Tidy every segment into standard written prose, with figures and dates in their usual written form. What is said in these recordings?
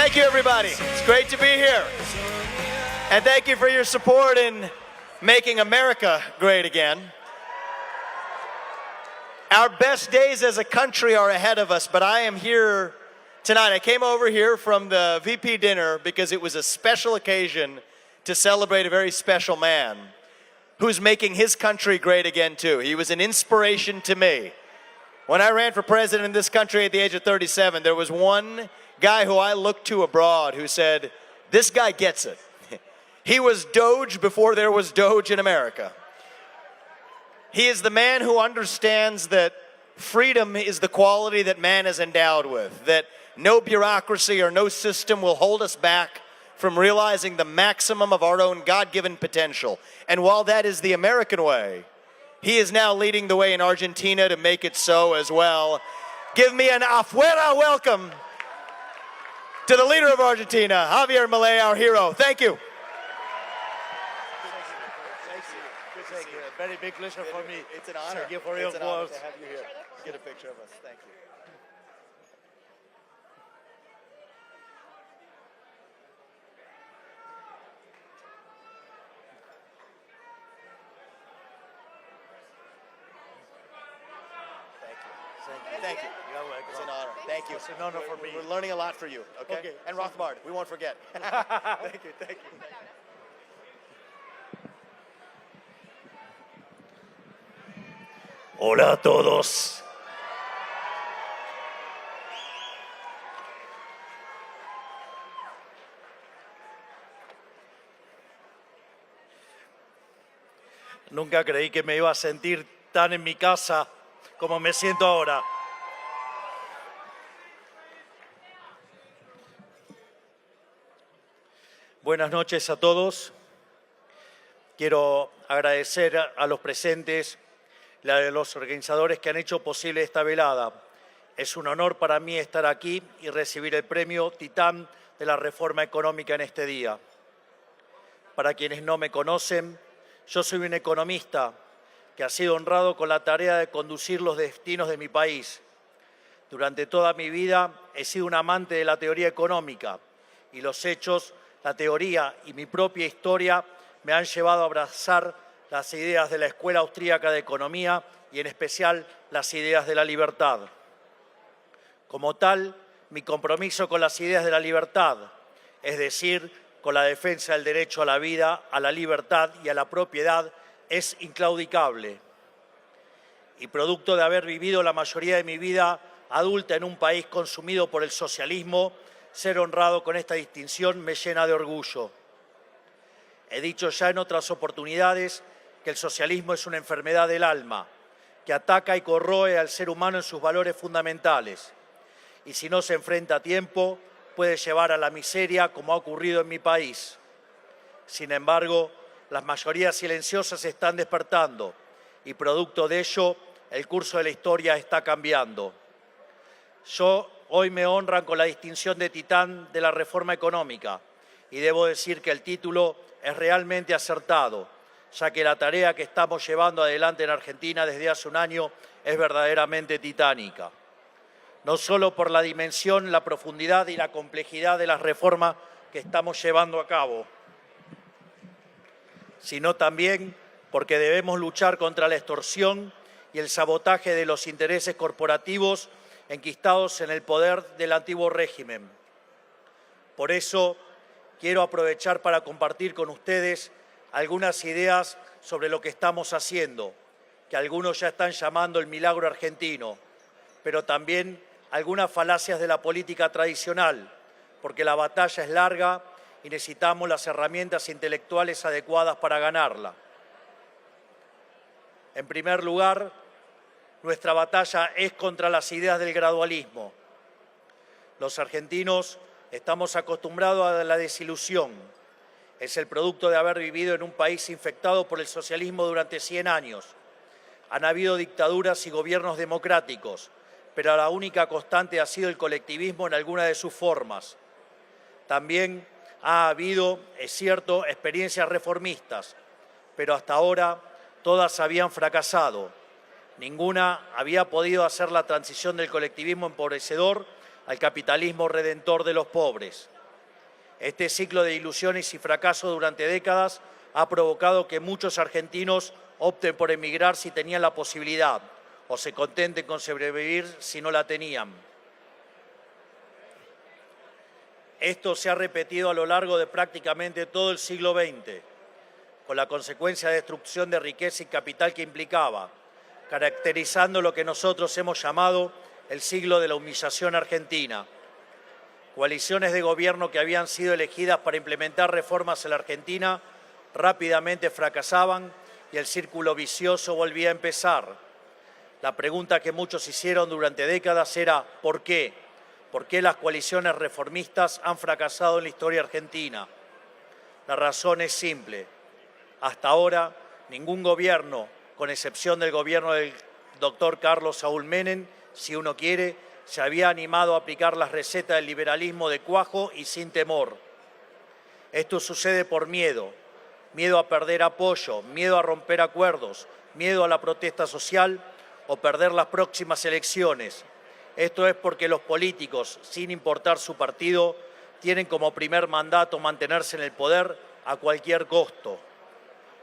Thank you, everybody. It's great to be here. And thank you for your support in making America great again. Our best days as a country are ahead of us, but I am here tonight. I came over here from the VP dinner because it was a special occasion to celebrate a very special man who's making his country great again, too. He was an inspiration to me. When I ran for president in this country at the age of 37, there was one guy who I looked to abroad who said, this guy gets it. He was Doge before there was Doge in America. He is the man who understands that freedom is the quality that man is endowed with, that no bureaucracy or no system will hold us back from realizing the maximum of our own God-given potential. And while that is the American way, he is now leading the way in Argentina to make it so as well. Give me an afuera welcome to the leader of Argentina, Javier Milei, our hero. Thank you. Thank you. A very big pleasure for me. It's an honor. Thank you for your It's an honor words. to have you here. Get a picture of us. Thank you. Thank you. You're welcome. It's an honor. Thank you. It's an honor for me. We're learning a lot from you, okay? Okay. And Rothbard, we won't forget. Thank you, thank you. Hola a todos. Nunca creí que me iba a sentir tan en mi casa como me siento ahora. Buenas noches a todos. Quiero agradecer a los presentes, a los organizadores que han hecho posible esta velada. Es un honor para mí estar aquí y recibir el premio Titán de la Reforma Económica en este día. Para quienes no me conocen, yo soy un economista que ha sido honrado con la tarea de conducir los destinos de mi país. Durante toda mi vida he sido un amante de la teoría económica y los hechos, la teoría y mi propia historia me han llevado a abrazar las ideas de la Escuela Austríaca de Economía y en especial las ideas de la libertad. Como tal, mi compromiso con las ideas de la libertad, es decir, con la defensa del derecho a la vida, a la libertad y a la propiedad, es inclaudicable. Y producto de haber vivido la mayoría de mi vida adulta en un país consumido por el socialismo, ser honrado con esta distinción me llena de orgullo. He dicho ya en otras oportunidades que el socialismo es una enfermedad del alma, que ataca y corroe al ser humano en sus valores fundamentales. Y si no se enfrenta a tiempo, puede llevar a la miseria como ha ocurrido en mi país. Sin embargo, las mayorías silenciosas están despertando y producto de ello, el curso de la historia está cambiando. Hoy me honran con la distinción de Titán de la Reforma Económica y debo decir que el título es realmente acertado, ya que la tarea que estamos llevando adelante en Argentina desde hace un año es verdaderamente titánica. No solo por la dimensión, la profundidad y la complejidad de las reformas que estamos llevando a cabo, sino también porque debemos luchar contra la extorsión y el sabotaje de los intereses corporativos enquistados en el poder del antiguo régimen. Por eso, quiero aprovechar para compartir con ustedes algunas ideas sobre lo que estamos haciendo, que algunos ya están llamando el milagro argentino, pero también algunas falacias de la política tradicional, porque la batalla es larga y necesitamos las herramientas intelectuales adecuadas para ganarla. En primer lugar, nuestra batalla es contra las ideas del gradualismo. Los argentinos estamos acostumbrados a la desilusión. Es el producto de haber vivido en un país infectado por el socialismo durante 100 años. Han habido dictaduras y gobiernos democráticos, pero la única constante ha sido el colectivismo en alguna de sus formas. También ha habido, es cierto, experiencias reformistas, pero hasta ahora todas habían fracasado. Ninguna había podido hacer la transición del colectivismo empobrecedor al capitalismo redentor de los pobres. Este ciclo de ilusiones y fracasos durante décadas ha provocado que muchos argentinos opten por emigrar si tenían la posibilidad o se contenten con sobrevivir si no la tenían. Esto se ha repetido a lo largo de prácticamente todo el siglo XX, con la consecuencia de destrucción de riqueza y capital que implicaba, caracterizando lo que nosotros hemos llamado el siglo de la humillación argentina. Coaliciones de gobierno que habían sido elegidas para implementar reformas en la Argentina rápidamente fracasaban y el círculo vicioso volvía a empezar. La pregunta que muchos hicieron durante décadas era ¿por qué? ¿Por qué las coaliciones reformistas han fracasado en la historia argentina? La razón es simple. Hasta ahora, ningún gobierno, con excepción del gobierno del doctor Carlos Saúl Menem, si uno quiere, se había animado a aplicar las recetas del liberalismo de cuajo y sin temor. Esto sucede por miedo. Miedo a perder apoyo, miedo a romper acuerdos, miedo a la protesta social o perder las próximas elecciones. Esto es porque los políticos, sin importar su partido, tienen como primer mandato mantenerse en el poder a cualquier costo.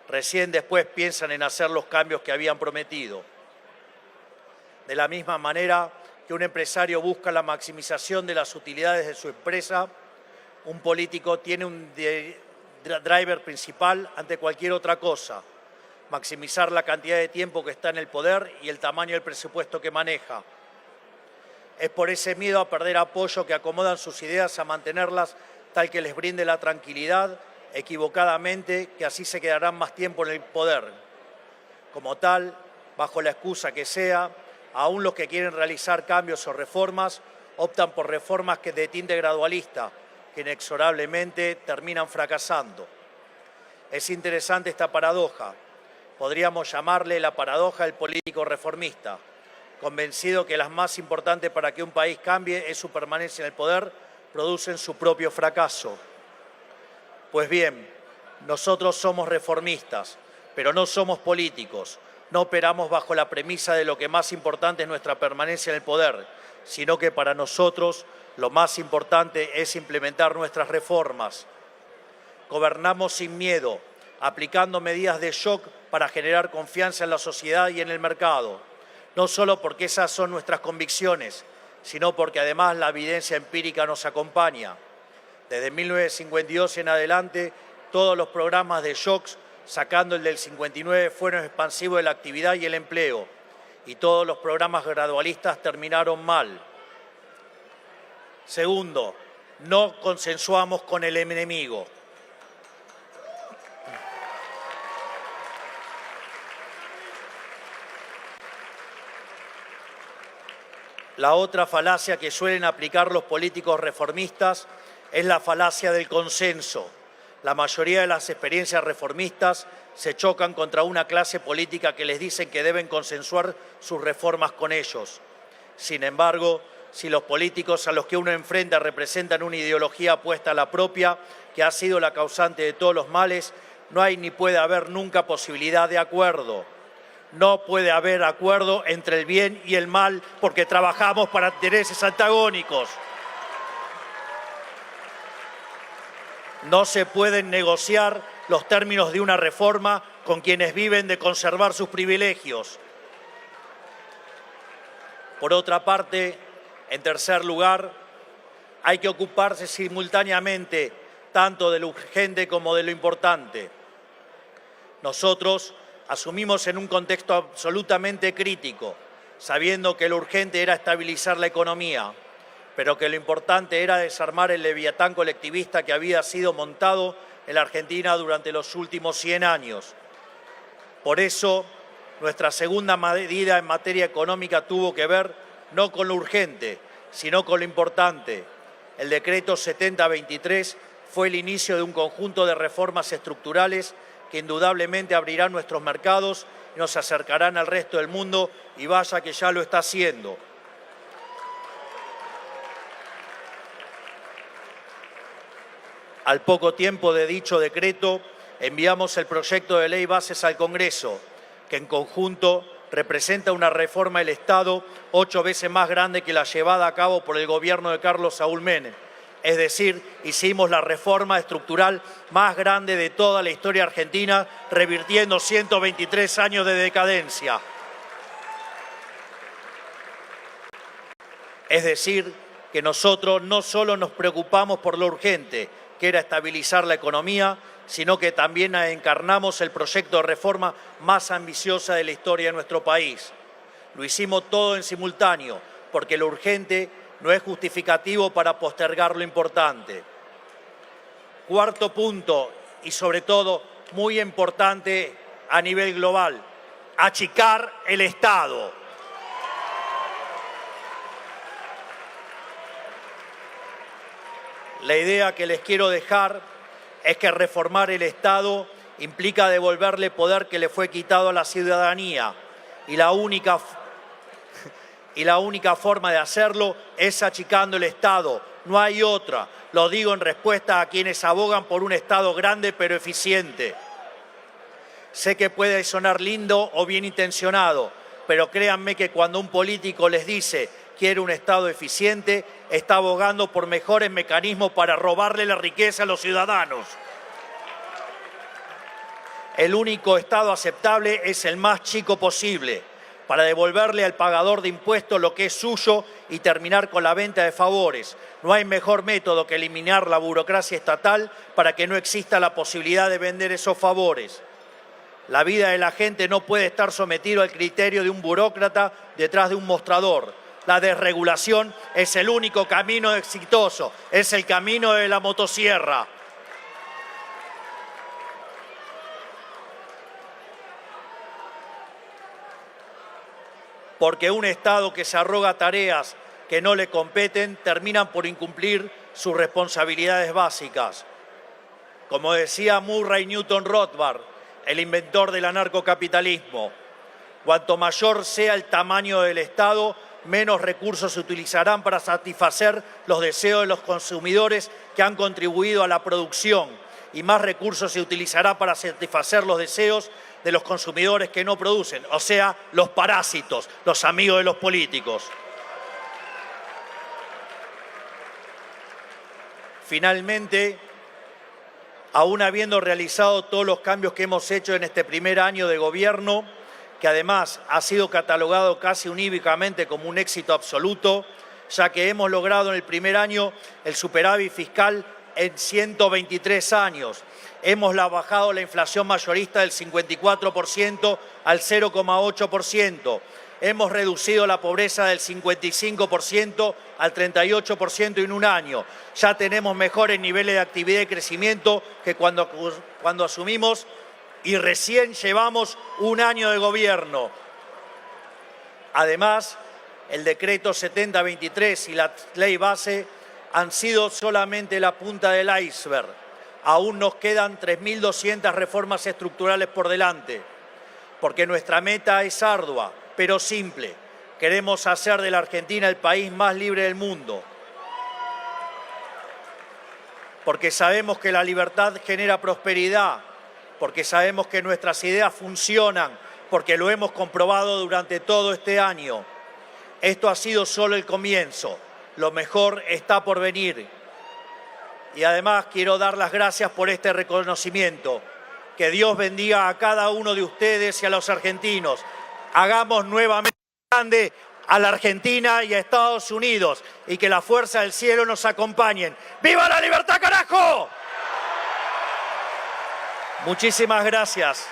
Recién después piensan en hacer los cambios que habían prometido. De la misma manera que un empresario busca la maximización de las utilidades de su empresa, un político tiene un driver principal ante cualquier otra cosa: maximizar la cantidad de tiempo que está en el poder y el tamaño del presupuesto que maneja. Es por ese miedo a perder apoyo que acomodan sus ideas a mantenerlas tal que les brinde la tranquilidad, equivocadamente, que así se quedarán más tiempo en el poder. Como tal, bajo la excusa que sea, aún los que quieren realizar cambios o reformas optan por reformas que de tinte gradualista, que inexorablemente terminan fracasando. Es interesante esta paradoja. Podríamos llamarle la paradoja del político reformista, convencido que las más importantes para que un país cambie es su permanencia en el poder, producen su propio fracaso. Pues bien, nosotros somos reformistas, pero no somos políticos. No operamos bajo la premisa de lo que más importante es nuestra permanencia en el poder, sino que para nosotros lo más importante es implementar nuestras reformas. Gobernamos sin miedo, aplicando medidas de shock para generar confianza en la sociedad y en el mercado. No solo porque esas son nuestras convicciones, sino porque además la evidencia empírica nos acompaña. Desde 1952 en adelante, todos los programas de shocks, sacando el del 59, fueron expansivos de la actividad y el empleo, y todos los programas gradualistas terminaron mal. Segundo, no consensuamos con el enemigo. La otra falacia que suelen aplicar los políticos reformistas es la falacia del consenso. La mayoría de las experiencias reformistas se chocan contra una clase política que les dicen que deben consensuar sus reformas con ellos. Sin embargo, si los políticos a los que uno enfrenta representan una ideología opuesta a la propia, que ha sido la causante de todos los males, no hay ni puede haber nunca posibilidad de acuerdo. No puede haber acuerdo entre el bien y el mal porque trabajamos para intereses antagónicos. No se pueden negociar los términos de una reforma con quienes viven de conservar sus privilegios. Por otra parte, en tercer lugar, hay que ocuparse simultáneamente tanto de lo urgente como de lo importante. Nosotros asumimos en un contexto absolutamente crítico, sabiendo que lo urgente era estabilizar la economía, pero que lo importante era desarmar el leviatán colectivista que había sido montado en la Argentina durante los últimos 100 años. Por eso, nuestra segunda medida en materia económica tuvo que ver no con lo urgente, sino con lo importante. El decreto 7023 fue el inicio de un conjunto de reformas estructurales que indudablemente abrirán nuestros mercados y nos acercarán al resto del mundo, y vaya que ya lo está haciendo. Al poco tiempo de dicho decreto, enviamos el proyecto de ley Bases al Congreso, que en conjunto representa una reforma del Estado 8 veces más grande que la llevada a cabo por el gobierno de Carlos Saúl Menem. Es decir, hicimos la reforma estructural más grande de toda la historia argentina, revirtiendo 123 años de decadencia. Es decir, que nosotros no solo nos preocupamos por lo urgente, que era estabilizar la economía, sino que también encarnamos el proyecto de reforma más ambiciosa de la historia de nuestro país. Lo hicimos todo en simultáneo, porque lo urgente no es justificativo para postergar lo importante. Cuarto punto, y sobre todo muy importante a nivel global, achicar el Estado. La idea que les quiero dejar es que reformar el Estado implica devolverle poder que le fue quitado a la ciudadanía y la única forma de hacerlo es achicando el Estado. No hay otra. Lo digo en respuesta a quienes abogan por un Estado grande pero eficiente. Sé que puede sonar lindo o bien intencionado, pero créanme que cuando un político les dice quiere un Estado eficiente, está abogando por mejores mecanismos para robarle la riqueza a los ciudadanos. El único Estado aceptable es el más chico posible, para devolverle al pagador de impuestos lo que es suyo y terminar con la venta de favores. No hay mejor método que eliminar la burocracia estatal para que no exista la posibilidad de vender esos favores. La vida de la gente no puede estar sometido al criterio de un burócrata detrás de un mostrador. La desregulación es el único camino exitoso, es el camino de la motosierra. Porque un Estado que se arroga tareas que no le competen terminan por incumplir sus responsabilidades básicas. Como decía Murray Newton Rothbard, el inventor del anarcocapitalismo, cuanto mayor sea el tamaño del Estado, menos recursos se utilizarán para satisfacer los deseos de los consumidores que han contribuido a la producción y más recursos se utilizará para satisfacer los deseos de los consumidores que no producen, o sea, los parásitos, los amigos de los políticos. Finalmente, aún habiendo realizado todos los cambios que hemos hecho en este primer año de gobierno, que además ha sido catalogado casi unívocamente como un éxito absoluto, ya que hemos logrado en el primer año el superávit fiscal en 123 años. Hemos bajado la inflación mayorista del 54% al 0,8%. Hemos reducido la pobreza del 55% al 38% en un año. Ya tenemos mejores niveles de actividad y crecimiento que cuando asumimos y recién llevamos un año de gobierno. Además, el decreto 7023 y la ley base han sido solamente la punta del iceberg. Aún nos quedan 3.200 reformas estructurales por delante, porque nuestra meta es ardua, pero simple. Queremos hacer de la Argentina el país más libre del mundo, porque sabemos que la libertad genera prosperidad, porque sabemos que nuestras ideas funcionan, porque lo hemos comprobado durante todo este año. Esto ha sido solo el comienzo, lo mejor está por venir. Y además quiero dar las gracias por este reconocimiento. Que Dios bendiga a cada uno de ustedes y a los argentinos. Hagamos nuevamente grande a la Argentina y a Estados Unidos y que la fuerza del cielo nos acompañen. ¡Viva la libertad, carajo! Muchísimas gracias.